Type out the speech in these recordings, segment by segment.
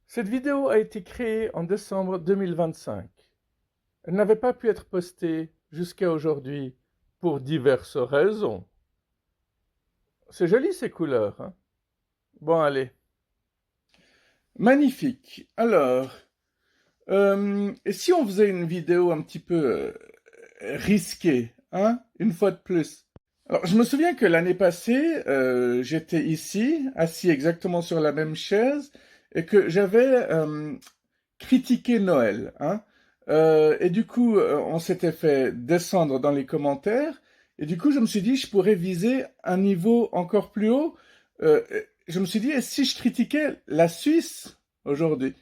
Cette vidéo a été créée en décembre 2025. Elle n'avait pas pu être postée jusqu'à aujourd'hui pour diverses raisons. C'est joli ces couleurs, hein? Bon, allez. Magnifique. Alors, et si on faisait une vidéo un petit peu risquée, hein? Une fois de plus. Alors, je me souviens que l'année passée, j'étais ici, assis exactement sur la même chaise, et que j'avais critiqué Noël, hein. Et du coup, on s'était fait descendre dans les commentaires, et du coup, je me suis dit, je pourrais viser un niveau encore plus haut. Euh, je me suis dit, et si je critiquais la Suisse aujourd'hui?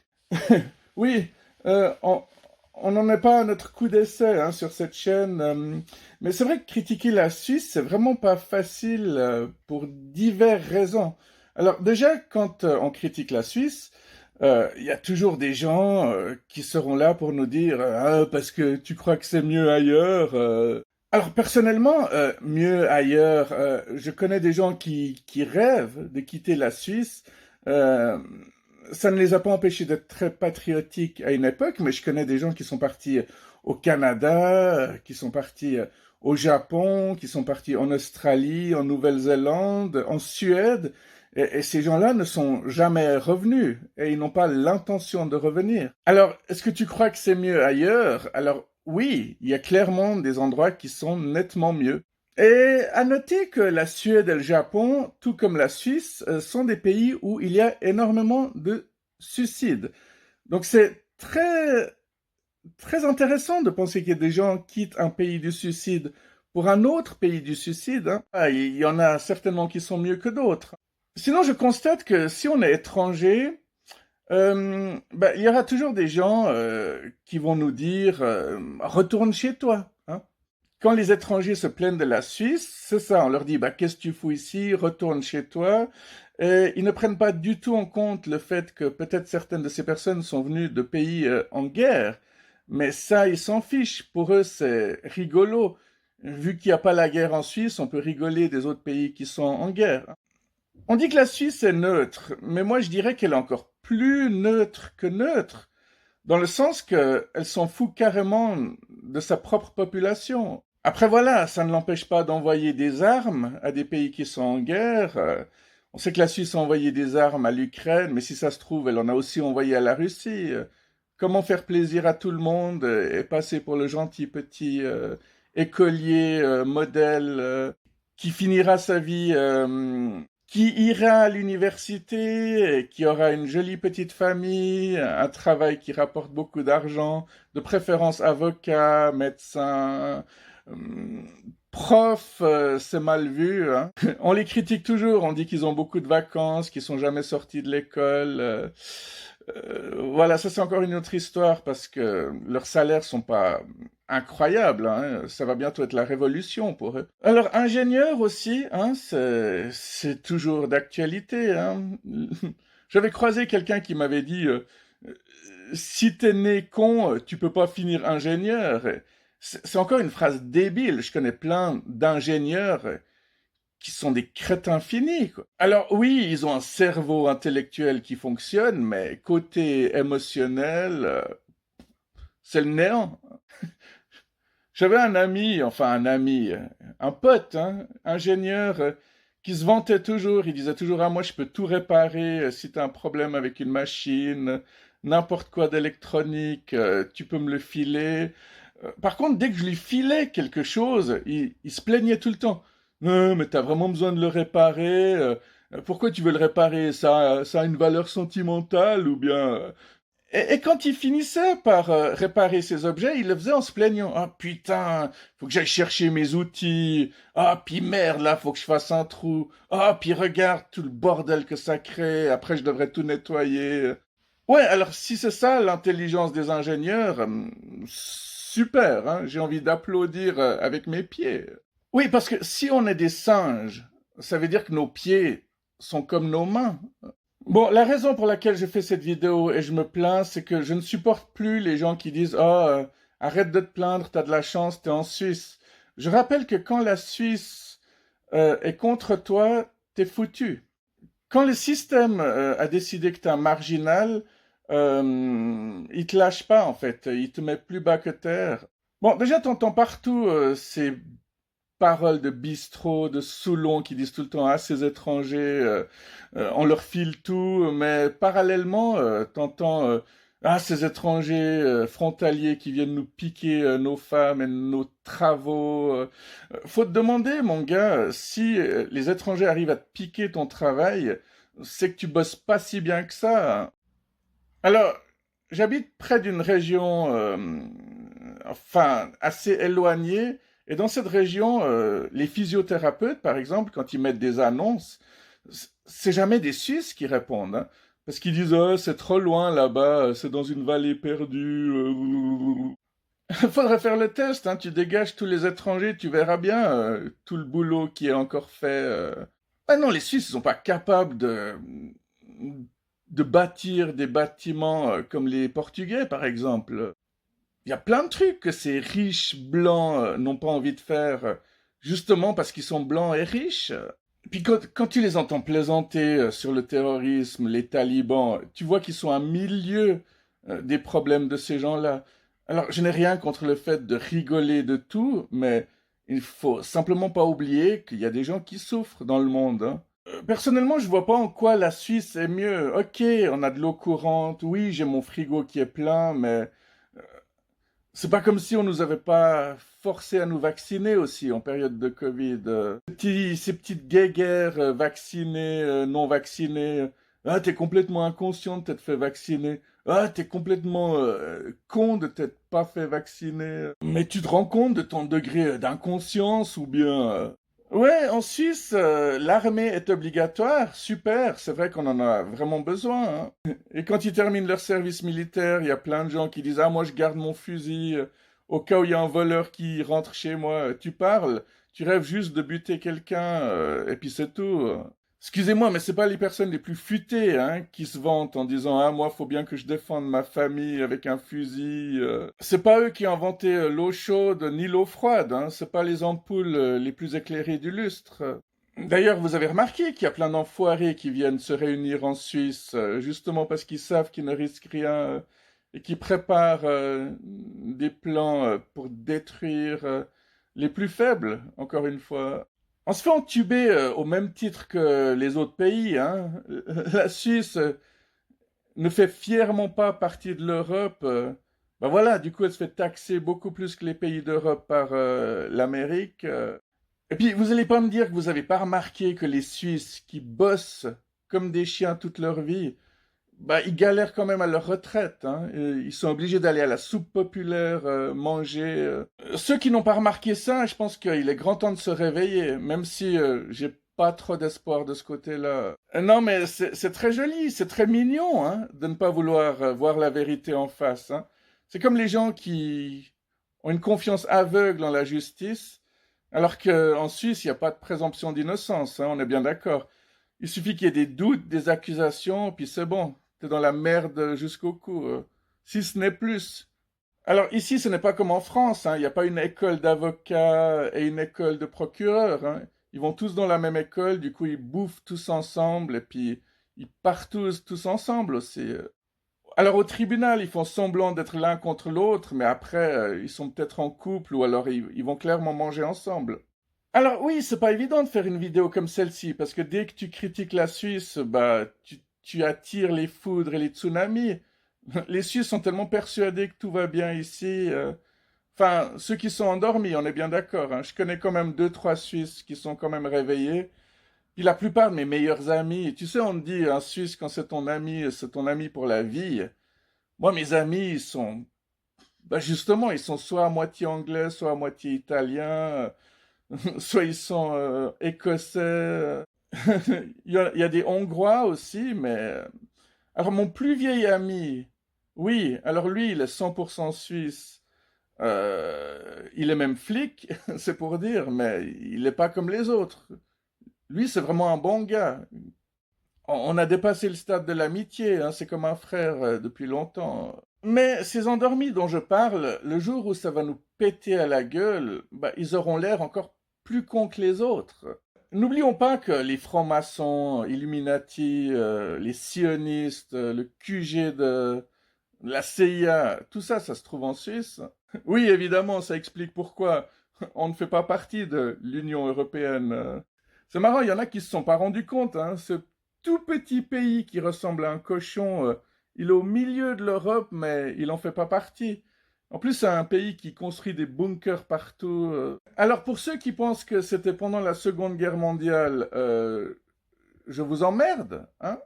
Oui, on n'en est pas à notre coup d'essai hein, sur cette chaîne, mais c'est vrai que critiquer la Suisse, c'est vraiment pas facile pour diverses raisons. Alors déjà, quand on critique la Suisse, il y a toujours des gens qui seront là pour nous dire ah, parce que tu crois que c'est mieux ailleurs. Alors personnellement, mieux ailleurs, je connais des gens qui rêvent de quitter la Suisse. Euh, Ça ne les a pas empêchés d'être très patriotiques à une époque, mais je connais des gens qui sont partis au Canada, qui sont partis au Japon, qui sont partis en Australie, en Nouvelle-Zélande, en Suède, et ces gens-là ne sont jamais revenus, et ils n'ont pas l'intention de revenir. Alors, est-ce que tu crois que c'est mieux ailleurs? Alors, oui, il y a clairement des endroits qui sont nettement mieux. Et à noter que la Suède et le Japon, tout comme la Suisse, sont des pays où il y a énormément de suicides. Donc c'est très intéressant de penser qu'il y a des gens qui quittent un pays du suicide pour un autre pays du suicide, hein. Ah, il y en a certainement qui sont mieux que d'autres. Sinon, je constate que si on est étranger, il y aura toujours des gens qui vont nous dire retourne chez toi, hein. Quand les étrangers se plaignent de la Suisse, c'est ça, on leur dit, bah, qu'est-ce que tu fous ici, retourne chez toi. Et ils ne prennent pas du tout en compte le fait que peut-être certaines de ces personnes sont venues de pays en guerre. Mais ça, ils s'en fichent. Pour eux, c'est rigolo. Vu qu'il n'y a pas la guerre en Suisse, on peut rigoler des autres pays qui sont en guerre. On dit que la Suisse est neutre, mais moi je dirais qu'elle est encore plus neutre que neutre, dans le sens qu'elle s'en fout carrément de sa propre population. Après voilà, ça ne l'empêche pas d'envoyer des armes à des pays qui sont en guerre. On sait que la Suisse a envoyé des armes à l'Ukraine, mais si ça se trouve, elle en a aussi envoyé à la Russie. Comment faire plaisir à tout le monde et passer pour le gentil petit écolier modèle qui finira sa vie, qui ira à l'université, et qui aura une jolie petite famille, un travail qui rapporte beaucoup d'argent, de préférence avocat, médecin, prof, c'est mal vu, hein. On les critique toujours, on dit qu'ils ont beaucoup de vacances, qu'ils sont jamais sortis de l'école. Voilà, ça c'est encore une autre histoire parce que leurs salaires sont pas incroyables, hein. Ça va bientôt être la révolution pour eux. Alors ingénieur aussi, hein, c'est toujours d'actualité, hein. J'avais croisé quelqu'un qui m'avait dit euh, si t'es né con, tu peux pas finir ingénieur. C'est encore une phrase débile. Je connais plein d'ingénieurs qui sont des crétins finis, quoi. Alors oui, ils ont un cerveau intellectuel qui fonctionne, mais côté émotionnel, c'est le néant. J'avais un ami, enfin un ami, un pote, hein, ingénieur, qui se vantait toujours, il disait toujours, ah moi je peux tout réparer, si tu as un problème avec une machine, n'importe quoi d'électronique, tu peux me le filer. Par contre, dès que je lui filais quelque chose, il se plaignait tout le temps. Non, mais t'as vraiment besoin de le réparer. Pourquoi tu veux le réparer? Ça a une valeur sentimentale ou bien et quand il finissait par réparer ses objets, il le faisait en se plaignant. Ah putain, faut que j'aille chercher mes outils. Ah puis merde, là, faut que je fasse un trou. Ah puis regarde tout le bordel que ça crée. Après, je devrais tout nettoyer. Ouais, alors si c'est ça l'intelligence des ingénieurs, super, hein, j'ai envie d'applaudir avec mes pieds. Oui, parce que si on est des singes, ça veut dire que nos pieds sont comme nos mains. Bon, la raison pour laquelle je fais cette vidéo et je me plains, c'est que je ne supporte plus les gens qui disent «Oh, arrête de te plaindre, t'as de la chance, t'es en Suisse». Je rappelle que quand la Suisse est contre toi, t'es foutu. Quand le système a décidé que t'es un marginal, il te lâche pas en fait, il te met plus bas que terre. Bon, déjà t'entends partout ces paroles de bistrot, de Soulon qui disent tout le temps à ces étrangers, on leur file tout, mais parallèlement, t'entends ah ces étrangers frontaliers qui viennent nous piquer nos femmes et nos travaux. Faut te demander, mon gars, si les étrangers arrivent à te piquer ton travail, c'est que tu bosses pas si bien que ça, hein. Alors, j'habite près d'une région, enfin, assez éloignée, et dans cette région, les physiothérapeutes, par exemple, quand ils mettent des annonces, c'est jamais des Suisses qui répondent, hein, parce qu'ils disent oh, c'est trop loin là-bas, c'est dans une vallée perdue. Faudrait faire le test, hein, tu dégages tous les étrangers, tu verras bien tout le boulot qui est encore fait. Ah non, les Suisses ne sont pas capables de bâtir des bâtiments comme les Portugais, par exemple. Il y a plein de trucs que ces riches blancs n'ont pas envie de faire, justement parce qu'ils sont blancs et riches. Puis quand tu les entends plaisanter sur le terrorisme, les talibans, tu vois qu'ils sont à milieu des problèmes de ces gens-là. Alors, je n'ai rien contre le fait de rigoler de tout, mais il faut simplement pas oublier qu'il y a des gens qui souffrent dans le monde, hein. Personnellement, je vois pas en quoi la Suisse est mieux. Ok, on a de l'eau courante, oui, j'ai mon frigo qui est plein, mais c'est pas comme si on nous avait pas forcé à nous vacciner aussi en période de Covid. Ces petites guéguerres vaccinées, non vaccinées. Ah, t'es complètement inconscient de t'être fait vacciner. Ah, t'es complètement con de t'être pas fait vacciner. Mais tu te rends compte de ton degré d'inconscience ou bien ouais, en Suisse, l'armée est obligatoire. Super, c'est vrai qu'on en a vraiment besoin, hein. Et quand ils terminent leur service militaire, il y a plein de gens qui disent ah moi je garde mon fusil au cas où il y a un voleur qui rentre chez moi. Tu parles, tu rêves juste de buter quelqu'un et puis c'est tout. Excusez-moi, mais c'est pas les personnes les plus futées hein, qui se vantent en disant ah moi faut bien que je défende ma famille avec un fusil. C'est pas eux qui ont inventé l'eau chaude ni l'eau froide, hein. C'est pas les ampoules les plus éclairées du lustre. D'ailleurs, vous avez remarqué qu'il y a plein d'enfoirés qui viennent se réunir en Suisse, justement parce qu'ils savent qu'ils ne risquent rien et qui préparent des plans pour détruire les plus faibles, encore une fois. On se fait entuber au même titre que les autres pays, hein. La Suisse ne fait fièrement pas partie de l'Europe. Ben voilà, du coup, elle se fait taxer beaucoup plus que les pays d'Europe par l'Amérique. Et puis, vous allez pas me dire que vous avez pas remarqué que les Suisses qui bossent comme des chiens toute leur vie, bah, ils galèrent quand même à leur retraite, hein. Ils sont obligés d'aller à la soupe populaire, manger. Ceux qui n'ont pas remarqué ça, je pense qu'il est grand temps de se réveiller, même si j'ai pas trop d'espoir de ce côté-là. Non, mais c'est très joli, c'est très mignon, hein, de ne pas vouloir voir la vérité en face, hein. C'est comme les gens qui ont une confiance aveugle en la justice, alors qu'en Suisse, il n'y a pas de présomption d'innocence, hein, on est bien d'accord. Il suffit qu'il y ait des doutes, des accusations, puis c'est bon. T'es dans la merde jusqu'au cou, si ce n'est plus. Alors ici, ce n'est pas comme en France, hein. Il n'y a pas une école d'avocats et une école de procureurs, hein. Ils vont tous dans la même école, du coup ils bouffent tous ensemble, et puis ils partent tous ensemble aussi. Alors au tribunal, ils font semblant d'être l'un contre l'autre, mais après, ils sont peut-être en couple, ou alors ils vont clairement manger ensemble. Alors oui, c'est pas évident de faire une vidéo comme celle-ci, parce que dès que tu critiques la Suisse, bah tu attires les foudres et les tsunamis. Les Suisses sont tellement persuadés que tout va bien ici. Enfin, ceux qui sont endormis, on est bien d'accord, hein. Je connais quand même deux, trois Suisses qui sont quand même réveillés. Puis la plupart de mes meilleurs amis, tu sais, on te dit un Suisse quand c'est ton ami pour la vie. Moi, mes amis, ils sont, bah justement, ils sont soit à moitié anglais, soit à moitié italiens. Soit ils sont écossais. Il y a des Hongrois aussi, mais... Alors, mon plus vieil ami, oui, alors lui, il est 100% suisse. Il est même flic, c'est pour dire, mais il n'est pas comme les autres. Lui, c'est vraiment un bon gars. On a dépassé le stade de l'amitié, hein, c'est comme un frère depuis longtemps. Mais ces endormis dont je parle, le jour où ça va nous péter à la gueule, bah, ils auront l'air encore plus cons que les autres. N'oublions pas que les francs-maçons, Illuminati, les sionistes, le QG de la CIA, tout ça, ça se trouve en Suisse. Oui, évidemment, ça explique pourquoi on ne fait pas partie de l'Union européenne. C'est marrant, il y en a qui se sont pas rendus compte, hein. Ce tout petit pays qui ressemble à un cochon, il est au milieu de l'Europe, mais il en fait pas partie. En plus, c'est un pays qui construit des bunkers partout. Alors, pour ceux qui pensent que c'était pendant la Seconde Guerre mondiale, je vous emmerde, hein?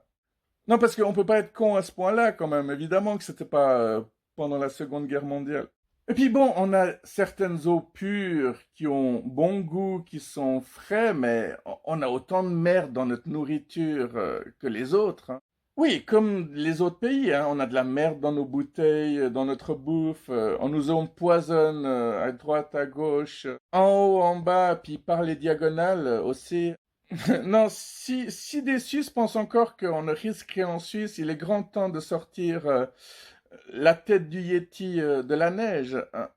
Non, parce qu'on peut pas être con à ce point-là, quand même. Évidemment que c'était pas pendant la Seconde Guerre mondiale. Et puis bon, on a certaines eaux pures qui ont bon goût, qui sont frais, mais on a autant de merde dans notre nourriture que les autres, hein. Oui, comme les autres pays, hein, on a de la merde dans nos bouteilles, dans notre bouffe, on nous empoisonne à droite, à gauche, en haut, en bas, puis par les diagonales aussi. Non, si des Suisses pensent encore qu'on ne risque rien en Suisse, il est grand temps de sortir la tête du Yéti de la neige, hein.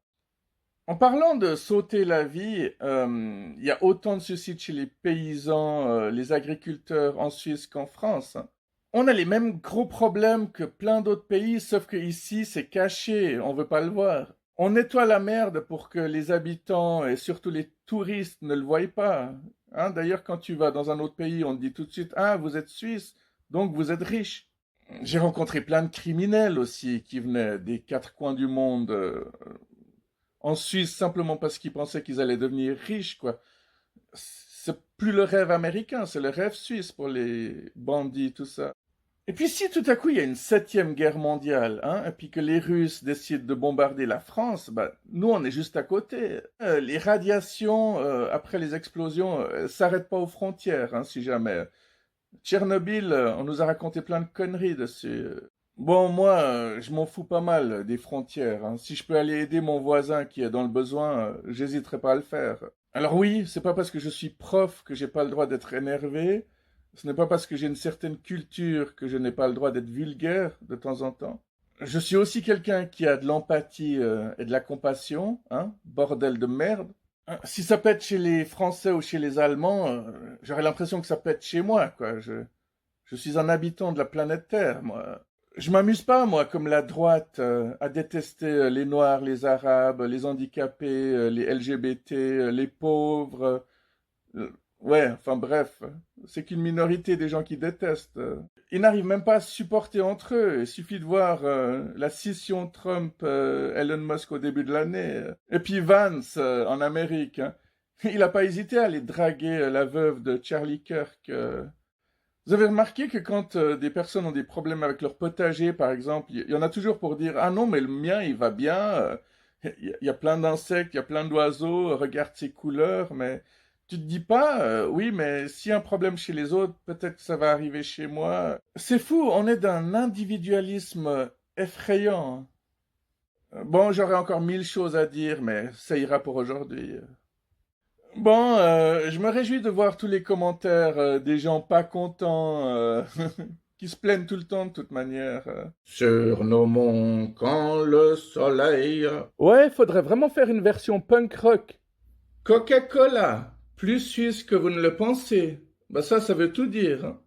En parlant de sauter la vie, il y a autant de suicides chez les paysans, les agriculteurs en Suisse qu'en France, hein. On a les mêmes gros problèmes que plein d'autres pays, sauf que ici c'est caché, on veut pas le voir. On nettoie la merde pour que les habitants et surtout les touristes ne le voient pas, hein. D'ailleurs, quand tu vas dans un autre pays, on te dit tout de suite, ah, vous êtes suisse, donc vous êtes riche. J'ai rencontré plein de criminels aussi qui venaient des quatre coins du monde en Suisse simplement parce qu'ils pensaient qu'ils allaient devenir riches, quoi. C'est plus le rêve américain, c'est le rêve suisse pour les bandits, tout ça. Et puis si tout à coup il y a une septième guerre mondiale, hein, et puis que les Russes décident de bombarder la France, bah, nous on est juste à côté. Les radiations après les explosions s'arrêtent pas aux frontières, hein, si jamais. Tchernobyl, on nous a raconté plein de conneries dessus. Bon, moi, je m'en fous pas mal des frontières, hein. Si je peux aller aider mon voisin qui est dans le besoin, j'hésiterai pas à le faire. Alors oui, c'est pas parce que je suis prof que j'ai pas le droit d'être énervé. Ce n'est pas parce que j'ai une certaine culture que je n'ai pas le droit d'être vulgaire de temps en temps. Je suis aussi quelqu'un qui a de l'empathie et de la compassion, hein, bordel de merde. Si ça pète chez les Français ou chez les Allemands, j'aurais l'impression que ça pète chez moi, quoi. Je suis un habitant de la planète Terre, moi. Je m'amuse pas, moi, comme la droite, à détester les Noirs, les Arabes, les handicapés, les LGBT, les pauvres. Ouais, enfin bref, c'est qu'une minorité des gens qui détestent. Ils n'arrivent même pas à se supporter entre eux. Il suffit de voir la scission Trump-Elon Musk au début de l'année. Et puis Vance en Amérique, hein. Il n'a pas hésité à aller draguer la veuve de Charlie Kirk. Vous avez remarqué que quand des personnes ont des problèmes avec leur potager, par exemple, il y en a toujours pour dire «Ah non, mais le mien, il va bien, il y a plein d'insectes, il y a plein d'oiseaux, regarde ses couleurs», mais tu te dis pas «Oui, mais s'il y a un problème chez les autres, peut-être que ça va arriver chez moi». C'est fou, on est d'un individualisme effrayant. Bon, j'aurais encore 1000 choses à dire, mais ça ira pour aujourd'hui. Bon, je me réjouis de voir tous les commentaires des gens pas contents, qui se plaignent tout le temps de toute manière. Sur nos monts, quand le soleil... Ouais, faudrait vraiment faire une version punk rock. Coca-Cola, plus suisse que vous ne le pensez. Bah ça veut tout dire, hein.